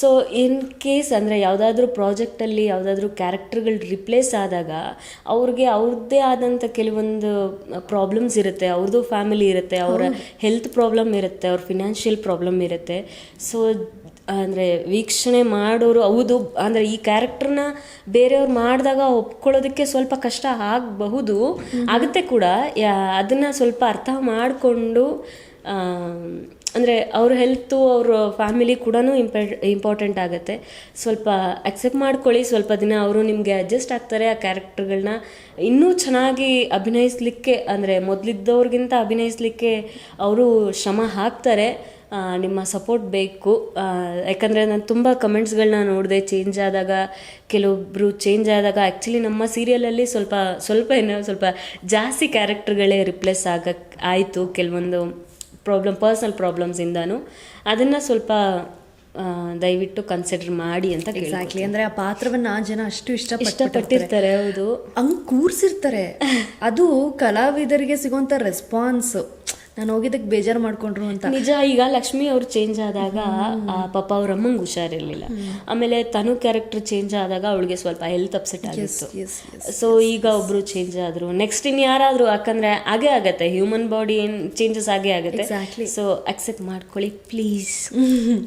So in case ಅಂದರೆ ಯಾವುದಾದ್ರೂ ಪ್ರಾಜೆಕ್ಟಲ್ಲಿ ಯಾವುದಾದ್ರೂ ಕ್ಯಾರೆಕ್ಟರ್ಗಳು ರಿಪ್ಲೇಸ್ ಆದಾಗ ಅವ್ರಿಗೆ ಅವ್ರದ್ದೇ ಆದಂಥ ಕೆಲವೊಂದು ಪ್ರಾಬ್ಲಮ್ಸ್ ಇರುತ್ತೆ, ಅವ್ರದ್ದು ಫ್ಯಾಮಿಲಿ ಇರುತ್ತೆ, ಅವರ ಹೆಲ್ತ್ ಪ್ರಾಬ್ಲಮ್ ಇರುತ್ತೆ, ಅವ್ರ ಫಿನಾನ್ಷಿಯಲ್ ಪ್ರಾಬ್ಲಮ್ ಇರುತ್ತೆ. ಸೊ ಅಂದರೆ ವೀಕ್ಷಣೆ ಮಾಡೋರು ಹೌದು, ಅಂದರೆ ಈ ಕ್ಯಾರೆಕ್ಟರ್ನ ಬೇರೆಯವ್ರು ಮಾಡಿದಾಗ ಒಪ್ಕೊಳ್ಳೋದಕ್ಕೆ ಸ್ವಲ್ಪ ಕಷ್ಟ ಆಗಬಹುದು, ಆಗುತ್ತೆ ಕೂಡ. ಅದನ್ನು ಸ್ವಲ್ಪ ಅರ್ಥ ಮಾಡಿಕೊಂಡು ಅಂದರೆ ಅವ್ರ ಹೆಲ್ತು ಅವ್ರ ಫ್ಯಾಮಿಲಿ ಕೂಡ ಇಂಪಾರ್ಟೆಂಟ್ ಆಗುತ್ತೆ. ಸ್ವಲ್ಪ ಅಕ್ಸೆಪ್ಟ್ ಮಾಡ್ಕೊಳ್ಳಿ, ಸ್ವಲ್ಪ ದಿನ ಅವರು ನಿಮಗೆ ಅಡ್ಜಸ್ಟ್ ಆಗ್ತಾರೆ. ಆ ಕ್ಯಾರೆಕ್ಟರ್ಗಳನ್ನ ಇನ್ನೂ ಚೆನ್ನಾಗಿ ಅಭಿನಯಿಸಲಿಕ್ಕೆ, ಅಂದರೆ ಮೊದಲಿದ್ದವ್ರಿಗಿಂತ ಅಭಿನಯಿಸಲಿಕ್ಕೆ ಅವರು ಶ್ರಮ ಹಾಕ್ತಾರೆ. ನಿಮ್ಮ ಸಪೋರ್ಟ್ ಬೇಕು. ಯಾಕಂದರೆ ನಾನು ತುಂಬ ಕಮೆಂಟ್ಸ್ಗಳನ್ನ ನೋಡಿದೆ, ಚೇಂಜ್ ಆದಾಗ ಕೆಲವೊಬ್ಬರು ಚೇಂಜ್ ಆದಾಗ ಆ್ಯಕ್ಚುಲಿ ನಮ್ಮ ಸೀರಿಯಲಲ್ಲಿ ಸ್ವಲ್ಪ ಜಾಸ್ತಿ ಕ್ಯಾರೆಕ್ಟರ್ಗಳೇ ರಿಪ್ಲೇಸ್ ಆಯಿತು ಕೆಲವೊಂದು ಪರ್ಸ್ನಲ್ ಪ್ರಾಬ್ಲಮ್ಸಿಂದನೂ. ಅದನ್ನು ಸ್ವಲ್ಪ ದಯವಿಟ್ಟು ಕನ್ಸಿಡರ್ ಮಾಡಿ ಅಂತ. ಎಕ್ಸಾಕ್ಟ್ಲಿ, ಅಂದರೆ ಆ ಪಾತ್ರವನ್ನು ಜನ ಅಷ್ಟು ಇಷ್ಟಪಟ್ಟಿರ್ತಾರೆ. ಹೌದು, ಹಂಗೆ ಕೂರಿಸಿರ್ತಾರೆ. ಅದು ಕಲಾವಿದರಿಗೆ ಸಿಗೋಂಥ ರೆಸ್ಪಾನ್ಸ್, ನಾನು ಹೋಗಿದ್ದಕ್ಕೆ ಬೇಜಾರು ಮಾಡ್ಕೊಂಡ್ರು ಅಂತ. ನಿಜ. ಈಗ ಲಕ್ಷ್ಮಿ ಅವ್ರು ಚೇಂಜ್ ಆದಾಗ ಪಾಪ ಅವ್ರ ಅಮ್ಮಂಗೆ ಹುಷಾರಿರಲಿಲ್ಲ. ಆಮೇಲೆ ತನು ಕ್ಯಾರೆಕ್ಟರ್ ಚೇಂಜ್ ಆದಾಗ ಅವಳಿಗೆ ಸ್ವಲ್ಪ ಹೆಲ್ತ್ ಅಪ್ಸೆಟ್ ಆಗಿತ್ತು. ಸೊ ಈಗ ಒಬ್ರು ಚೇಂಜ್ ಆದರು, ನೆಕ್ಸ್ಟ್ ಇನ್ನು ಯಾರಾದರೂ, ಯಾಕಂದರೆ ಹಾಗೇ ಆಗುತ್ತೆ, ಹ್ಯೂಮನ್ ಬಾಡಿ ಏನು ಚೇಂಜಸ್ ಆಗೇ ಆಗುತ್ತೆ. ಸೊ ಅಕ್ಸೆಪ್ಟ್ ಮಾಡ್ಕೊಳ್ಳಿ ಪ್ಲೀಸ್.